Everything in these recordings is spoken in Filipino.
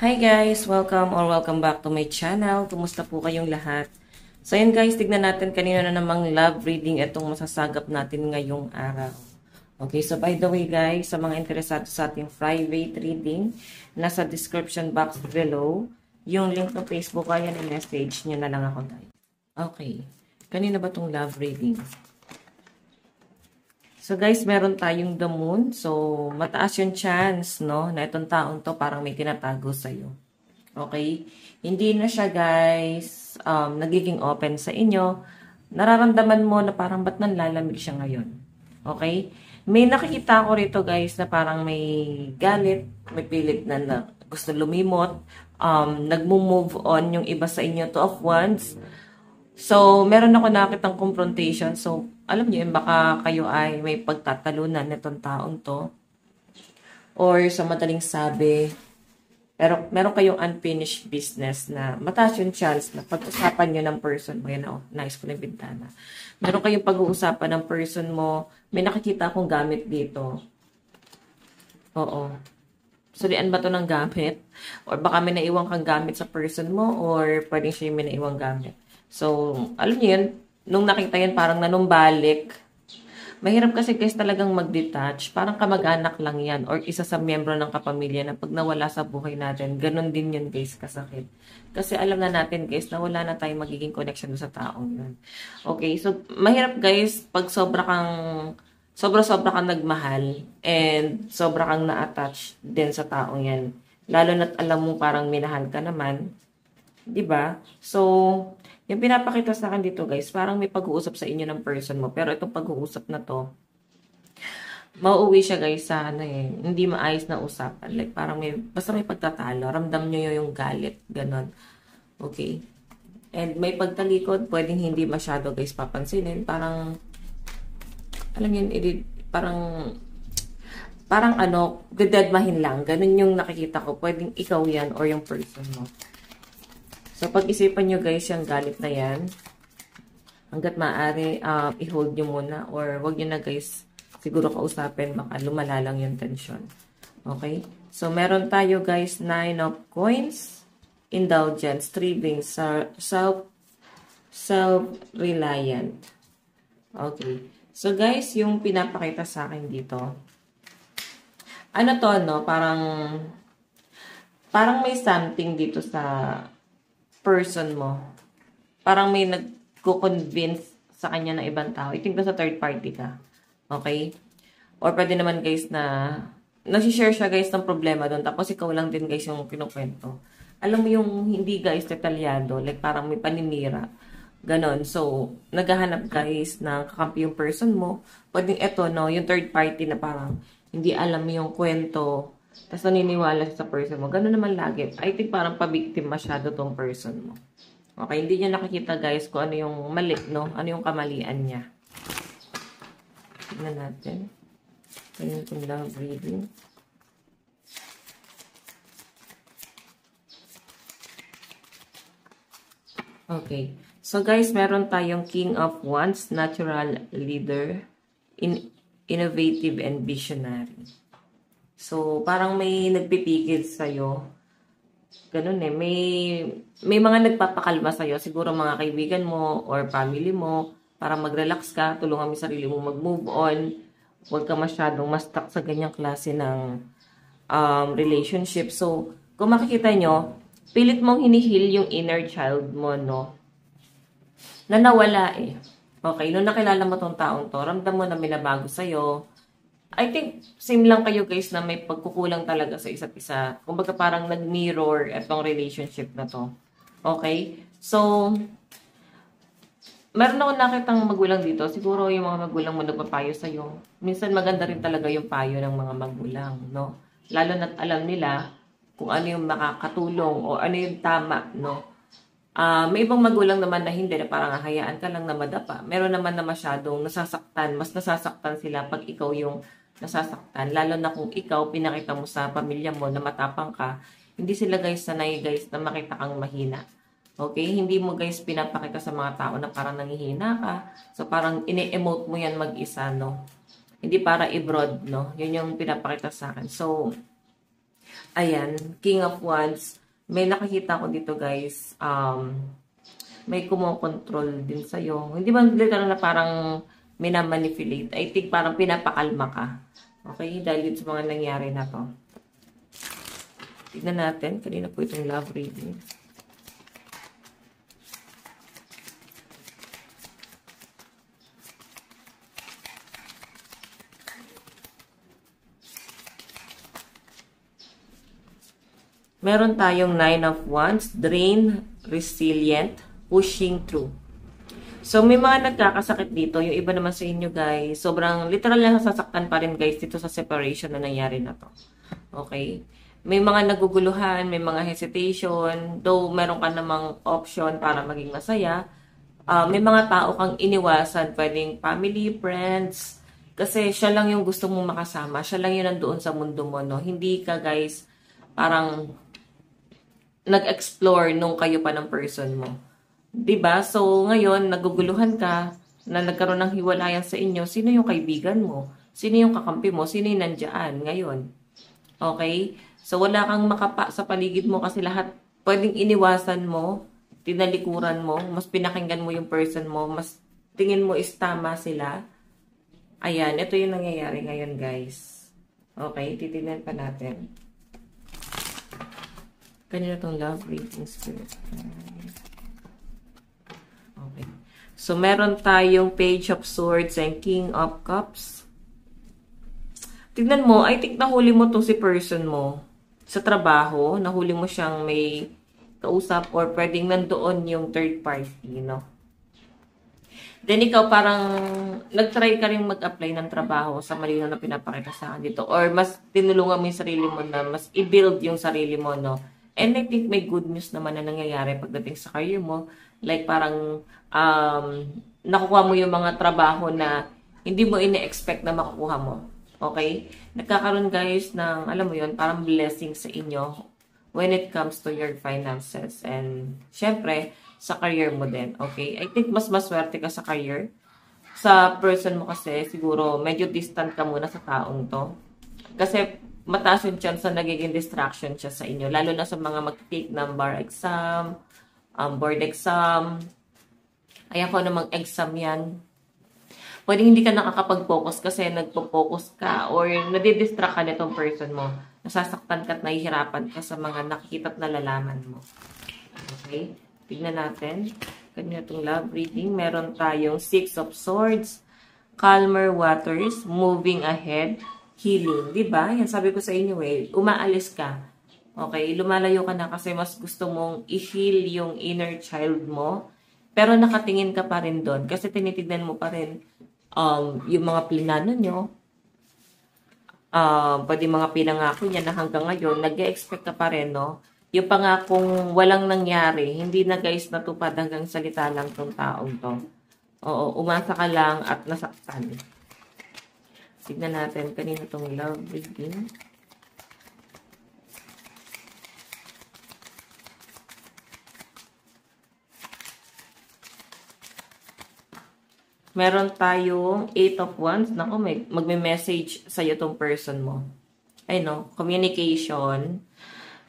Hi guys! Welcome back to my channel. Kumusta po kayong lahat? So yun guys, tignan natin kanina na namang love reading itong masasagap natin ngayong araw. Okay, so by the way guys, sa mga interesado sa ating private reading, nasa description box below, yung link ng Facebook, kaya i-message nyo na lang ako guys. Okay, kanina ba itong love reading? So guys, meron tayong the moon. So mataas yung chance, no, na itong taong to parang may tinatago sa'yo. Okay? Hindi na siya guys nagiging open sa inyo. Nararamdaman mo na parang ba't nanlalamig siya ngayon. Okay? May nakikita ko rito guys na parang may galit, may pilit na gusto lumimot, nagmo-move on yung iba sa inyo, Two of Wands. So, meron ako nakitang confrontation. So, alam niyo yun, baka kayo ay may pagtatalunan nitong taong to. Or sa madaling sabi, pero meron kayong unfinished business na mataas yung chance na pag-usapan nyo ng person mo. Yan o, nice ko na yung bintana. Meron kayong pag-uusapan ng person mo. May nakikita akong gamit dito. Oo. Sulian ba to ng gamit? Or baka may naiwang kang gamit sa person mo or pwedeng siya yung may naiwang gamit. So, alam niyo yun, nung nakita yan, parang nanumbalik. Mahirap kasi guys talagang mag-detach. Parang kamag-anak lang yan or isa sa miyembro ng kapamilya na pag nawala sa buhay natin, ganun din yun guys, kasakit. Kasi alam na natin guys na wala na tayong magiging connection sa taong yun. Okay, so mahirap guys pag sobra kang nagmahal and sobra kang na-attach din sa taong yan. Lalo na't alam mo parang minahal ka naman. 'Di ba? So, yung pinapakita sa akin dito guys, parang may pag-uusap sa inyo ng person mo. Pero itong pag-uusap na to, mauuwi siya guys sa hindi maayos na usapan. Like parang basta may pagtatalo. Ramdam nyo yung galit. Ganon. Okay. And may pagtalikod, pwedeng hindi masyado guys papansinin. Parang, alam yun, parang dededmahin lang. Ganon yung nakikita ko. Pwedeng ikaw yan or yung person mo. So, pag-isipan nyo guys, yung galit na yan, hanggat maaari, i-hold nyo muna, or wag nyo na guys, siguro kausapin, baka lumala lang yung tension. Okay? So, meron tayo guys, 9 of coins, indulgence, 3 beings, self-reliant. Okay. So, guys, yung pinapakita sa akin dito, ano to, no? Parang may something dito sa person mo. Parang may nagko-convince sa kanya ng ibang tao. I think sa third party ka. Okay? Or pwede naman guys na nasi-share siya guys ng problema doon. Tapos ikaw lang din guys yung kinukwento. Alam mo yung hindi guys detalyado. Like parang may paninira. Ganon. So, naghahanap guys ng kakampi yung person mo. Pwedeng eto, no? Yung third party na parang hindi alam yung kwento. Tapos naniniwala sa person mo. Ganun naman lagi. I think parang pabiktim masyado tong person mo. Okay, hindi niya nakikita guys kung ano yung mali, no? Ano yung kamalian niya. Tignan natin. Ganyan itong love reading. Okay. So guys, meron tayong King of Wands, natural leader, innovative and visionary. So, parang may nagpipigil sa'yo. Ganun eh. May mga nagpapakalma sa'yo. Siguro mga kaibigan mo or family mo para mag-relax ka. Tulungan mo yung sarili mo mag-move on. Huwag ka masyadong ma-stuck sa ganyang klase ng relationship. So, kung makikita nyo, pilit mong hinihil yung inner child mo, no? Na nawala eh. Okay, nung nakilala mo tong taong to, ramdam mo na may nabago sa'yo. I think, same lang kayo guys na may pagkukulang talaga sa isa't isa. Kumbaga parang nag-mirror itong relationship na to. Okay? So, meron ako nakitang magulang dito. Siguro yung mga magulang mo nagpapayo sa'yo. Minsan maganda rin talaga yung payo ng mga magulang, no? Lalo na't alam nila kung ano yung makakatulong o ano yung tama, no? May ibang magulang naman na hindi, na parang hayaan ka lang na madapa. Meron naman na masyadong nasasaktan. Mas nasasaktan sila pag ikaw yung nasasaktan. Lalo na kung ikaw, pinakita mo sa pamilya mo na matapang ka. Hindi sila guys sanay guys na makita kang mahina. Okay? Hindi mo guys pinapakita sa mga tao na parang nangihina ka. So parang ine-emote mo yan mag-isa, no? Hindi para i-broad, no? Yun yung pinapakita sa akin. So, Ayan, King of Wands. May nakikita ko dito guys, may kumokontrol din sa'yo. Hindi ba literal na parang minamanipulate? I think parang pinapakalma ka. Okay, dahil sa mga nangyari na to. Tignan natin, kanina po itong love reading. Meron tayong Nine of Wands, drain, resilient, pushing through. So, may mga nagkakasakit dito. Yung iba naman sa inyo, guys. Sobrang literal na sasaktan pa rin, guys, dito sa separation na nangyari na to. Okay? May mga naguguluhan, may mga hesitation. Though, meron ka namang option para maging masaya. May mga tao kang iniwasan. Pwedeng family, friends. Kasi siya lang yung gusto mong makasama. Siya lang yung nandoon sa mundo mo, no? Hindi ka, guys, parang nag-explore nung kayo pa ng person mo. 'Di ba? So, ngayon, naguguluhan ka na nagkaroon ng hiwalayan sa inyo. Sino yung kaibigan mo? Sino yung kakampi mo? Sino yung nandiyan ngayon? Okay? So, wala kang makapa sa paligid mo kasi lahat pwedeng iniwasan mo, tinalikuran mo, mas pinakinggan mo yung person mo, mas tingin mo is tama sila. Ayan, ito yung nangyayari ngayon, guys. Okay? Titignan pa natin. Kanina itong love reading spirit. Okay. So, meron tayong Page of Swords and King of Cups. Tignan mo, I think nahuli mo to si person mo sa trabaho. Nahuli mo siyang may kausap or pwedeng nandoon yung third party, no? Then, ikaw parang nag-try ka rin mag-apply ng trabaho sa malinaw na pinapakita sa akin dito. Or mas tinulungan mo yung sarili mo na mas i-build yung sarili mo, no? And I think may good news naman na nangyayari pagdating sa career mo. Like parang nakukuha mo yung mga trabaho na hindi mo ine-expect na makukuha mo. Okay? Nagkakaroon guys ng, alam mo yun, parang blessing sa inyo when it comes to your finances. And syempre, sa career mo din. Okay? I think mas maswerte ka sa career. Sa person mo kasi, siguro medyo distant ka muna sa taong to. Kasi mataas yung chance na nagiging distraction siya sa inyo. Lalo na sa mga mag-take ng bar exam, board exam. Ayan ko namang exam yan. Pwede hindi ka nakakapag-focus kasi nagpo-focus ka or nadidistract ka nitong person mo. Nasasaktan ka at nahihirapan ka sa mga nakikita at nalalaman mo. Okay? Tignan natin. Kanina itong love reading. Meron tayong Six of Swords, calmer waters, moving ahead, healing, di ba? Yan sabi ko sa inyo eh, umaalis ka. Okay, lumalayo ka na kasi mas gusto mong i-heal yung inner child mo. Pero nakatingin ka pa rin doon kasi tinitignan mo pa rin yung mga plinano nyo. Pwede mga pinangako niya na hanggang ngayon, nag-expect ka pa rin, no? Yung pangakong walang nangyari, hindi na guys natupad hanggang salita lang tong taong to. Oo, umasa ka lang at nasaktan. Tignan natin kanina itong love reading. Meron tayong 8 of Wands. Naku, magme-message sa'yo itong person mo. Ay no, communication,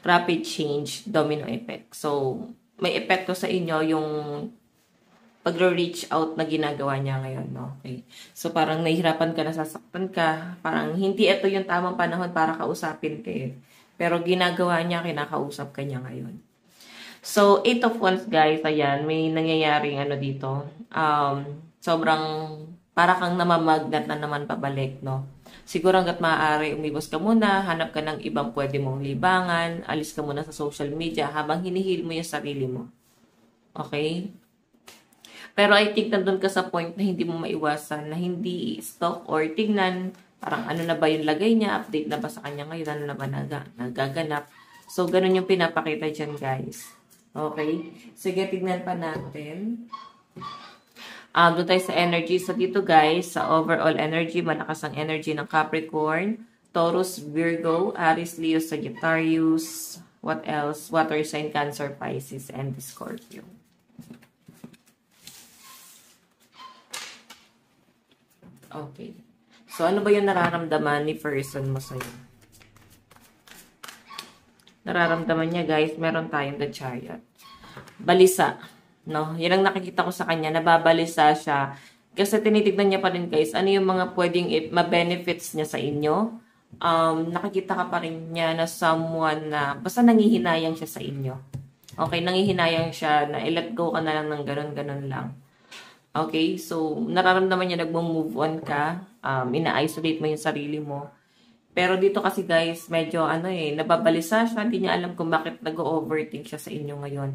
rapid change, domino effect. So, may epekto sa inyo yung pag-reach out na ginagawa niya ngayon, no? Okay. So, parang nahihirapan ka, nasasaktan ka. Parang hindi ito yung tamang panahon para kausapin ka eh. Pero ginagawa niya, kinakausap ka niya ngayon. So, 8 of Wands, guys, ayan, may nangyayaring ano dito. Sobrang para kang namamagnet na naman pabalik, no? Siguro hanggat maaari, umibos ka muna, hanap ka ng ibang pwede mong libangan, alis ka muna sa social media habang hinihil mo yung sarili mo. Okay? Pero I think nandun ka sa point na hindi mo maiwasan, na hindi i-stalk or tignan, parang ano na ba yung lagay niya, update na ba sa kanya ngayon, ano na ba nagaganap. So, ganun yung pinapakita dyan, guys. Okay? Sige, tignan pa natin. Doon tayo sa energy. So, dito, guys, sa overall energy, malakas ang energy ng Capricorn, Taurus, Virgo, Aries, Leo, Sagittarius, what else? Water sign, Cancer, Pisces, and Scorpio. Okay. So, ano ba yung nararamdaman ni person mo sa'yo? nararamdaman niya, guys, meron tayong the Chariot. Balisa, no? Yan ang nakikita ko sa kanya, nababalisa siya. Kasi tinitignan niya pa rin, guys, ano yung mga pwedeng ma-benefits niya sa inyo. Nakikita ka pa rin niya na someone na, basta nangihinayang siya sa inyo. Okay, nangihinayang siya na i-let go ka na lang ng ganun-ganun lang. Okay, so nararamdaman niya nagmo-move on ka, ina-isolate mo yung sarili mo. Pero dito kasi, guys, medyo nababalisa siya, hindi niya alam kung bakit nag-overthink siya sa inyo ngayon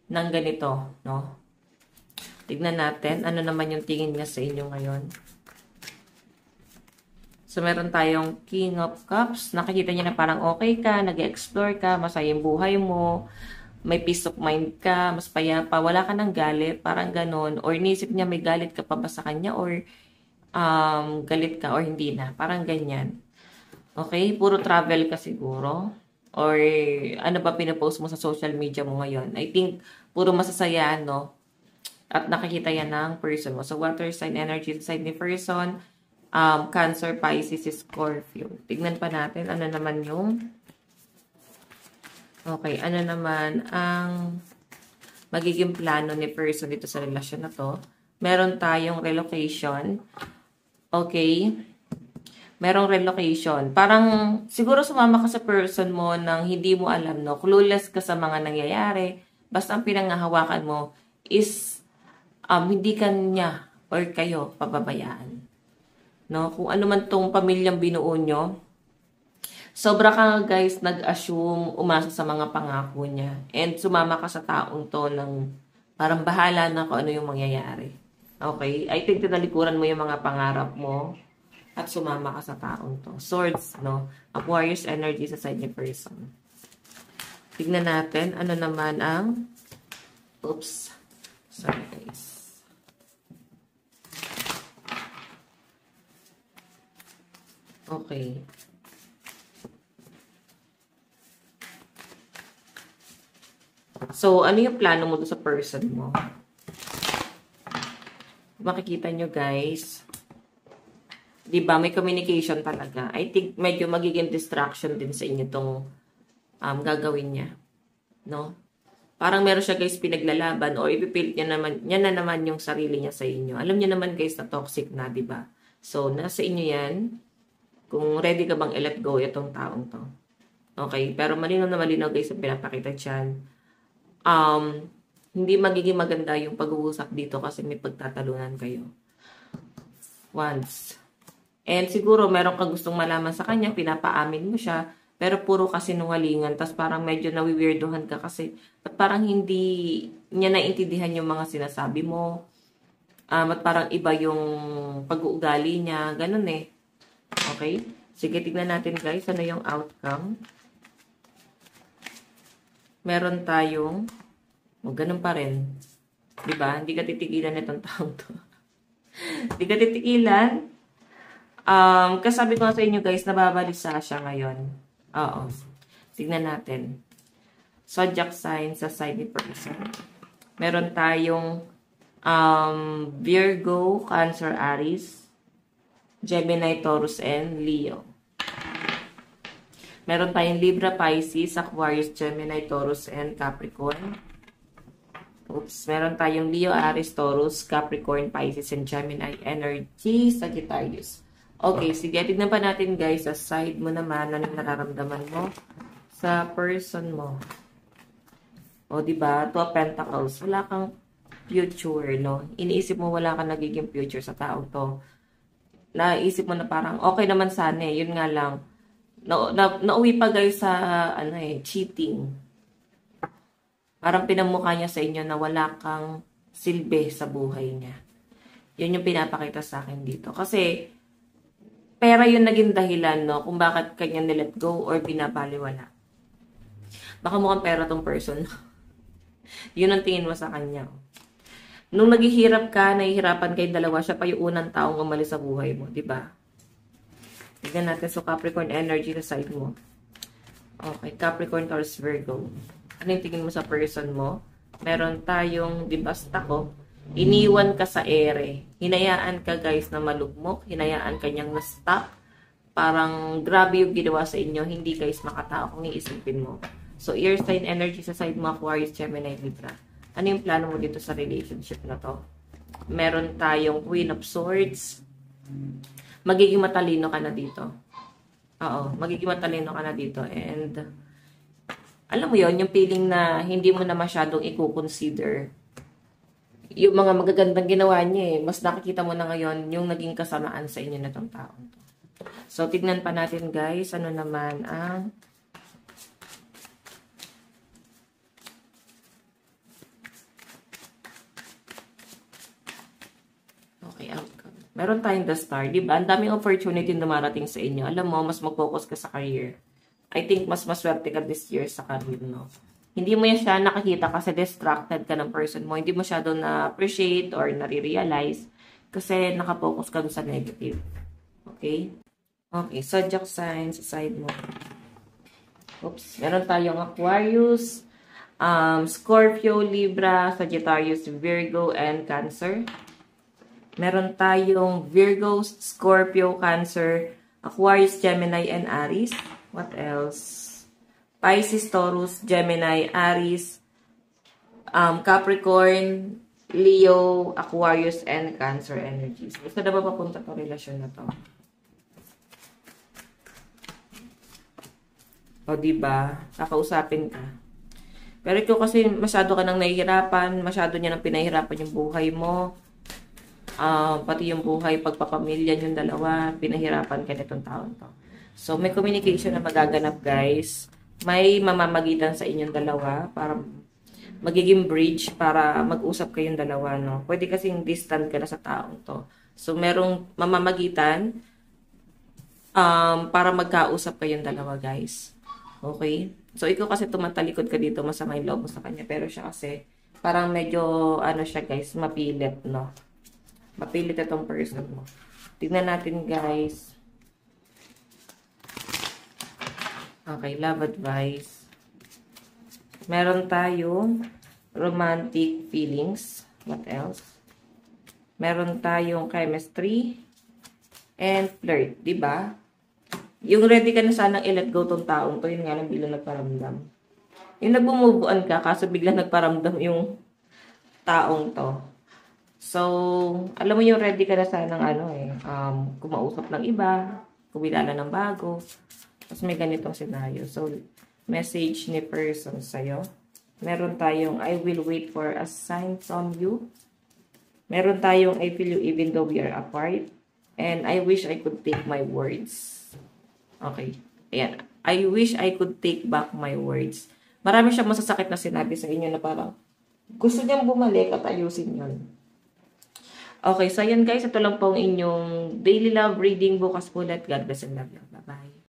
ng ganito, no? Tignan natin, ano naman yung tingin niya sa inyo ngayon. So, meron tayong King of Cups. Nakikita niya na parang okay ka, nag-explore ka, masaya yung buhay mo, may peace of mind ka, mas payapa, wala ka ng galit, parang ganon. Or inisip niya may galit ka pa ba sa kanya, or galit ka, or hindi na. Parang ganyan. Okay? Puro travel ka siguro. Or ano ba pinapost mo sa social media mo ngayon? I think, puro masasaya, no? At nakikita yan ng person mo. So, water sign energy sa side ni person. Cancer, Pisces, Scorpio. Tignan pa natin ano naman yung ano naman ang magiging plano ni person dito sa relasyon na to. Meron tayong relocation. Okay. Merong relocation. Parang siguro sumama ka sa person mo nang hindi mo alam, no? Clueless ka sa mga nangyayari. Basta ang pinangahawakan mo is hindi kanya or kayo pababayaan. No? Kung ano man tong pamilyang binuo nyo, sobra ka, guys, nag-assume, umasa sa mga pangako niya. And sumama ka sa taong to ng parang bahala na kung ano yung mangyayari. Okay? I think tinalikuran mo yung mga pangarap mo at sumama ka sa taong to. Swords, no? Aquarius energy sa side ni person. Tignan natin ano naman ang sorry, guys. Okay. So, ano yung plano mo doon sa person mo? Makikita nyo, guys. Diba, may communication talaga. I think medyo magiging distraction din sa inyo itong gagawin niya. No? Parang meron siya, guys, pinaglalaban o ipipilit niya na naman yung sarili niya sa inyo. Alam niya naman, guys, na toxic na, diba? So, nasa inyo yan. Kung ready ka bang i-let go itong taong to. Okay? Pero malinaw na malinaw, guys, ang pinapakita dyan. Hindi magiging maganda yung pag-uusap dito kasi may pagtatalunan kayo. Once. And siguro meron ka gustong malaman sa kanya, pinapaamin mo siya, pero puro kasi nungalingan. Tapos parang medyo nawiwirdohan ka kasi at parang hindi niya naintindihan yung mga sinasabi mo. At parang iba yung pag-uugali niya. Ganun eh. Okay? Sige, tignan natin, guys. Ano yung outcome? Meron tayong ganun pa rin. Diba? Hindi ka titigilan itong taong to. Hindi ka titigilan. Kasabi ko sa inyo, guys, nababalisa siya ngayon. Oo. Tignan natin. Zodiac sign sa side ni person. Meron tayong Virgo, Cancer, Aries, Gemini, Taurus, and Leo. Meron tayong Libra, Pisces, Aquarius, Gemini, Taurus, and Capricorn. Meron tayong Leo, Aries, Taurus, Capricorn, Pisces, and Gemini energy, Sagittarius. Okay, sige, tignan pa natin, guys, sa side mo naman, ano nararamdaman mo sa person mo. O, diba? Two of Pentacles. Wala kang future, no? Iniisip mo wala kang nagiging future sa tao to. Naisip mo na parang okay naman sana eh. Yun nga lang. Nauwi pa, guys, sa cheating. Parang pinamukha niya sa inyo na wala kang silbi sa buhay niya. Yun yung pinapakita sa akin dito. Kasi pera yung naging dahilan, no, kung bakit kanya nilet go or pinapaliwala. Baka mukhang pera tong person. Yun ang tingin mo sa kanya. Nung naghihirap ka, nahihirapan kayong dalawa, siya pa yung unang taong umalis sa buhay mo, di ba? Tignan natin sa Capricorn energy sa side mo. Okay, Capricorn, Taurus, Virgo. Ano yung tingin mo sa person mo? Meron tayong, di basta ko, iniwan ka sa ere. Hinayaan ka, guys, na malugmok. Hinayaan ka niyang na-stop. Parang grabe yung ginawa sa inyo. Hindi, guys, makatao kung iisipin mo. So, air sign energy sa side mo, Aquarius, Gemini, Libra. Ano yung plano mo dito sa relationship na to? Meron tayong Queen of Swords. Magiging matalino ka na dito. Oo, magiging matalino ka na dito. And, alam mo yon yung feeling na hindi mo na masyadong i-consider yung mga magagandang ginawa niya eh. Mas nakikita mo na ngayon yung naging kasamaan sa inyo na tong taong to. So, tignan pa natin guys, ano naman ang okay, outcome. Meron tayong the star, di ba? Ang daming opportunity na dumarating sa inyo. Alam mo, mas mag-focus ka sa career. I think mas maswerte ka this year sa career, no? Hindi mo yan siya nakakita kasi distracted ka ng person mo. Hindi mo siya doon na-appreciate or nare-realize kasi nakafocus ka doon sa negative. Okay? Okay, zodiac signs sa side mo. Oops. Meron tayong Aquarius, Scorpio, Libra, Sagittarius, Virgo, and Cancer. Meron tayong Virgo, Scorpio, Cancer, Aquarius, Gemini, and Aries. What else? Pisces, Taurus, Gemini, Aries, Capricorn, Leo, Aquarius, and Cancer energies. Gusto na ba papunta to relasyon na to? O, diba? Kakausapin ka. Pero ikaw kasi masyado ka nang nahihirapan, masyado niya nang pinahirapan yung buhay mo. Pati yung buhay, pagpapamilya yung dalawa, pinahirapan ka nitong taon to. So, may communication na magaganap, guys. May mamamagitan sa inyong dalawa para magiging bridge para mag-usap kayong dalawa, no? Pwede kasing distant ka na sa taong to. So, merong mamamagitan para magkausap kayong dalawa, guys. Okay? So, ikaw kasi tumatalikod ka dito, masama yung loob mo sa kanya. Pero siya kasi, parang medyo, ano siya, guys, mapilit, no? Mapilit itong person mo. Tignan natin, guys. Okay, love advice. Meron tayong romantic feelings. What else? Meron tayong chemistry and flirt, di ba? Yung ready ka na sanang i-let go tong taong to, yun nga lang biglang nagparamdam. Yung nag-move on ka, kaso biglang nagparamdam yung taong to. So, alam mo yung ready ka na sanang kumausap ng iba, kumilala ng bago. Tapos may ganitong senaryo. So, message ni person sa'yo. Meron tayong, I will wait for a sign from you. Meron tayong, I feel you even though we are apart. And I wish I could take my words. Okay. Ayan. I wish I could take back my words. Marami siyang masasakit na sinabi sa inyo na parang gusto niyang bumalik at ayusin yun. Okay. So, ayan guys. Ito lang po ang inyong daily love reading. Bukas po ulit. God bless and love you. Bye-bye.